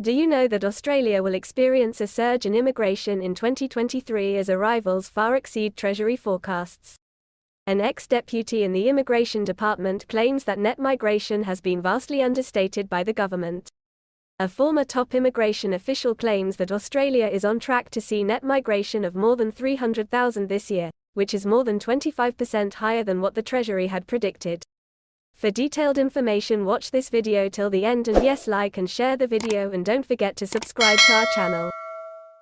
Do you know that Australia will experience a surge in immigration in 2023 as arrivals far exceed Treasury forecasts? An ex-deputy in the Immigration Department claims that net migration has been vastly understated by the government. A former top immigration official claims that Australia is on track to see net migration of more than 300,000 this year, which is more than 25% higher than what the Treasury had predicted. For detailed information, watch this video till the end, and yes, like and share the video, and don't forget to subscribe to our channel.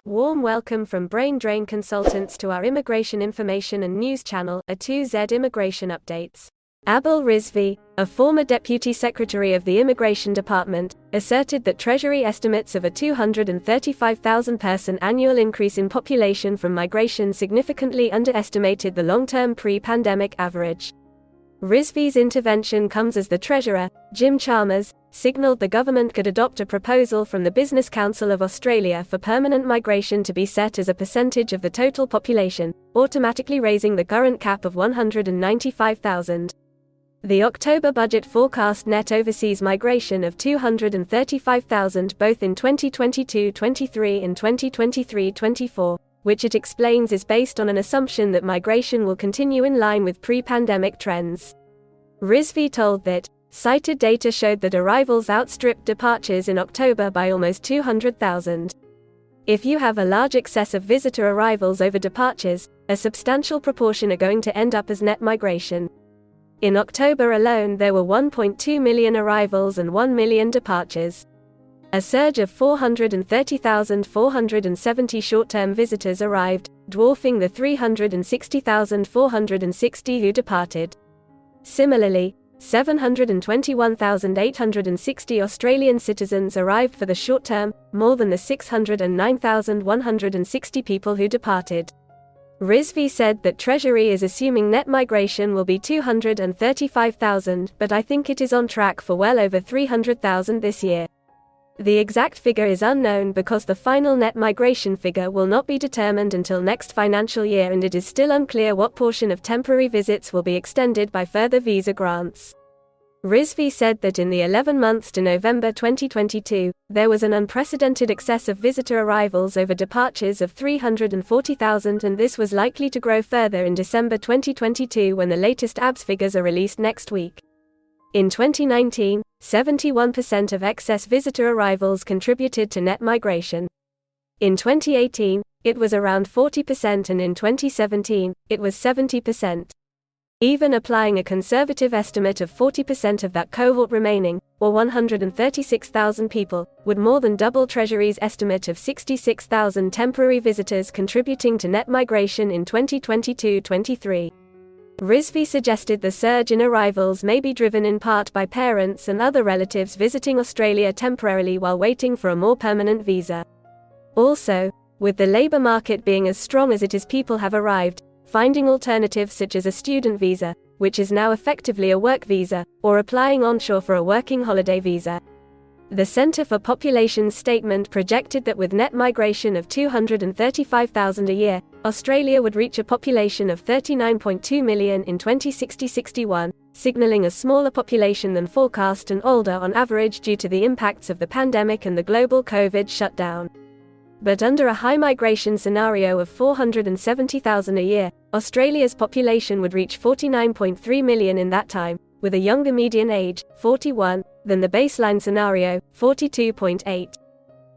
Warm welcome from Brain Drain Consultants to our immigration information and news channel, A2Z Immigration Updates. Abul Rizvi, a former Deputy Secretary of the Immigration Department, asserted that Treasury estimates of a 235,000-person annual increase in population from migration significantly underestimated the long-term pre-pandemic average. Rizvi's intervention comes as the Treasurer, Jim Chalmers, signalled the government could adopt a proposal from the Business Council of Australia for permanent migration to be set as a percentage of the total population, automatically raising the current cap of 195,000. The October budget forecast net overseas migration of 235,000 both in 2022-23 and 2023-24, which it explains is based on an assumption that migration will continue in line with pre-pandemic trends. Rizvi told that, cited data showed that arrivals outstripped departures in October by almost 200,000. If you have a large excess of visitor arrivals over departures, a substantial proportion are going to end up as net migration. In October alone, there were 1.2 million arrivals and 1 million departures. A surge of 430,470 short-term visitors arrived, dwarfing the 360,460 who departed. Similarly, 721,860 Australian citizens arrived for the short term, more than the 609,160 people who departed. Rizvi said that Treasury is assuming net migration will be 235,000, but I think it is on track for well over 300,000 this year. The exact figure is unknown because the final net migration figure will not be determined until next financial year, and it is still unclear what portion of temporary visits will be extended by further visa grants. Rizvi said that in the 11 months to November 2022, there was an unprecedented excess of visitor arrivals over departures of 340,000, and this was likely to grow further in December 2022 when the latest ABS figures are released next week. In 2019, 71% of excess visitor arrivals contributed to net migration. In 2018, it was around 40%, and in 2017, it was 70%. Even applying a conservative estimate of 40% of that cohort remaining, or 136,000 people, would more than double Treasury's estimate of 66,000 temporary visitors contributing to net migration in 2022-23. Rizvi suggested the surge in arrivals may be driven in part by parents and other relatives visiting Australia temporarily while waiting for a more permanent visa. Also, with the labour market being as strong as it is, people have arrived, finding alternatives such as a student visa, which is now effectively a work visa, or applying onshore for a working holiday visa. The Centre for Population's statement projected that with net migration of 235,000 a year, Australia would reach a population of 39.2 million in 2060-61, signalling a smaller population than forecast and older on average due to the impacts of the pandemic and the global COVID shutdown. But under a high migration scenario of 470,000 a year, Australia's population would reach 49.3 million in that time, with a younger median age, 41, than the baseline scenario, 42.8.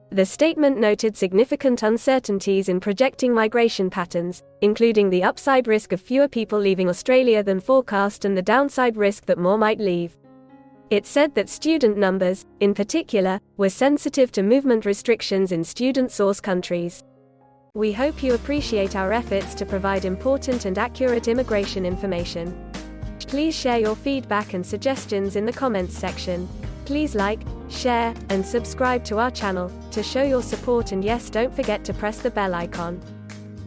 The statement noted significant uncertainties in projecting migration patterns, including the upside risk of fewer people leaving Australia than forecast and the downside risk that more might leave. It said that student numbers, in particular, were sensitive to movement restrictions in student source countries. We hope you appreciate our efforts to provide important and accurate immigration information. Please share your feedback and suggestions in the comments section. Please like, share, and subscribe to our channel to show your support, and yes, don't forget to press the bell icon.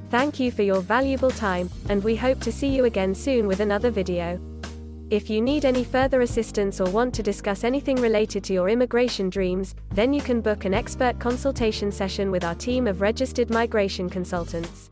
Thank you for your valuable time, and we hope to see you again soon with another video. If you need any further assistance or want to discuss anything related to your immigration dreams, then you can book an expert consultation session with our team of registered migration consultants.